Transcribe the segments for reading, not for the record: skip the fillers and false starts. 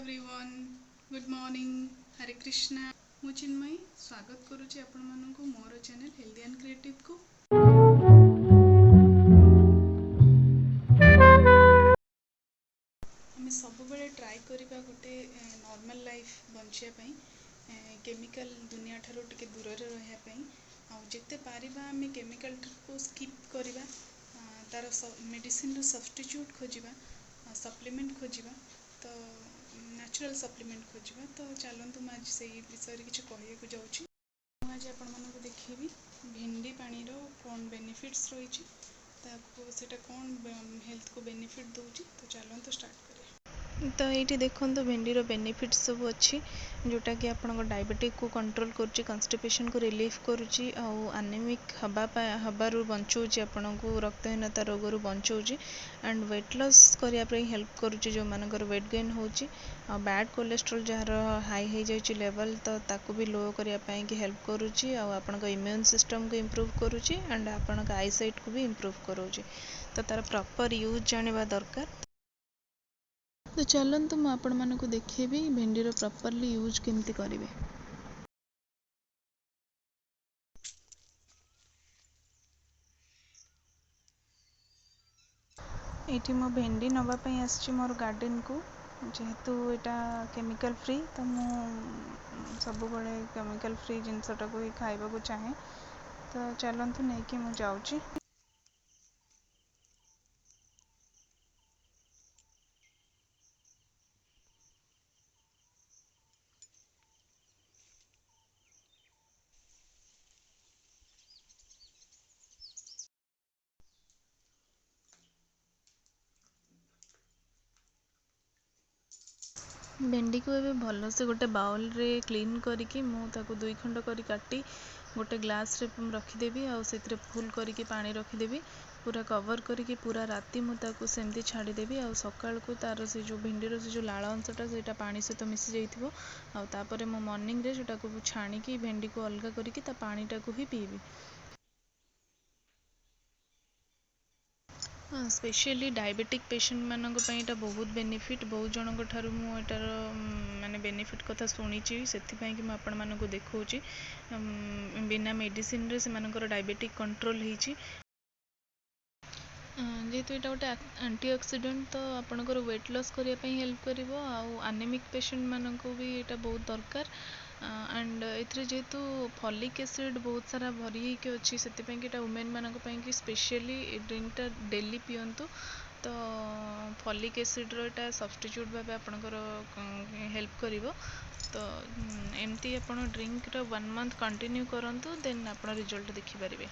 Everyone good morning हरे कृष्णा मु चिन्मयी स्वागत करुच्ची आपण मानू मोर चैनल हेल्दी एंड क्रिएटिव को। आम सब ट्राए करवा गोटे नॉर्मल लाइफ बंचापी केमिकल दुनिया ठारू टिके दूर रही जिते पारिबा आम केमिकल को स्किप करवा तार मेडिसिन सब्स्टिट्यूट खोजा सप्लीमेंट खोजा तो नेचुरल सप्लीमेंट खोजा। तो चलतु मुझे से विषय किसी कहूँ जाऊँगी। आज आपण मानक देखी भेंडी पानी कौन बेनिफिट्स रही सेटा कौन हेल्थ को बेनिफिट दूची। तो चलतु स्टार्ट करें। तो ये देखो भेंडीर बेनिफिट्स सब अच्छी जोटा कि आपन डायबिटिक को कंट्रोल करुच्ची कन्स्टिपेशन को रिलीफ करुच्ची आनेमिक हबारू बचाऊँच आपन को रक्तहीनता रोगरू बचाऊँच एंड वेट लॉस करने हेल्प करुच्ची जो मानकर वेट गेन होची बैड कोलेस्ट्रोल जार हाई हो जाए लेवल तो ताकू भी लो करने की हेल्प करुच्ची आपन इम्यून सिस्टम को इम्प्रूव करुच्ची एंड आपन आईसाइट को भी इम्प्रूव करुच्ची। तो तार प्रॉपर यूज जानिबा दरकार। तो चलतु मुझे आपण मानक देखेबी भेंडीर प्रॉपरली यूज केमती करेंगे। ये मो भेंडी नापी आसी मोर गार्डन को जेहेतु यहाँ केमिकल फ्री तो मु सब केमिकल फ्री जिनसटा को ही खाइबा को चाहे। तो चलतु नहीं कि मु जाऊँगी। भेंडी को ए भल से गोटे बाउल रे क्लीन करके मुझे 2 खंड कर काटी गोटे ग्लास रे रखीदेवी से फुल करके पानी रखीदेवी पूरा कवर करके पूरा राति मुझे सेमती छाड़देवी आ सकाल को तार से जो भेंडीर से जो लाल अंशटा से पानी सहित मिसी जाइए मो मॉर्निंग रे सेटा को छाणिकी भेंडी को अलग करके पानीटा को ही पीबी। स्पेशली डायबिटिक पेशेंट मानक पई बहुत बेनिफिट बहुत जनक ठारू मुझार माने बेनिफिट कथा शुणी से कि आपण मानक देखौची बिना मेडिसिन रे से डायबिटिक कंट्रोल होती जेहेतु यहाँ गोटे एंटीऑक्सीडेंट तो आपणकर वेट लॉस करने हेल्प करिवो आनेमिक पेशेंट मानक भी यहाँ बहुत दरकार एंड एथरे जेहेतु फॉलिक एसिड बहुत सारा भरी अच्छी से वुमेन मानक कि स्पेशली ड्रिंकटा डेली पियंतु तो फॉलिक एसिड रो सब्स्टिट्यूट भाव आपणकर हेल्प करिवो। तो एमती आपण ड्रिंक 1 मंथ कंटिन्यू करंतु देन आपण रिजल्ट देखि पारिबे।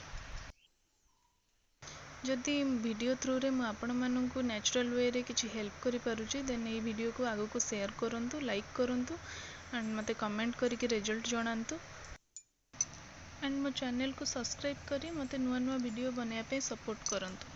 जदि वीडियो थ्रू रे मु आपण मानकु नेचुरल वे रे किछि हेल्प करि पारुछि देन ए वीडियो को आगु को शेयर करंतु लाइक करंतु एंड मते कमेंट करके रिजल्ट जणांतु एंड मो चैनल को सब्सक्राइब करी मते नुआ नुआ वीडियो बनाया पे सपोर्ट करंतु।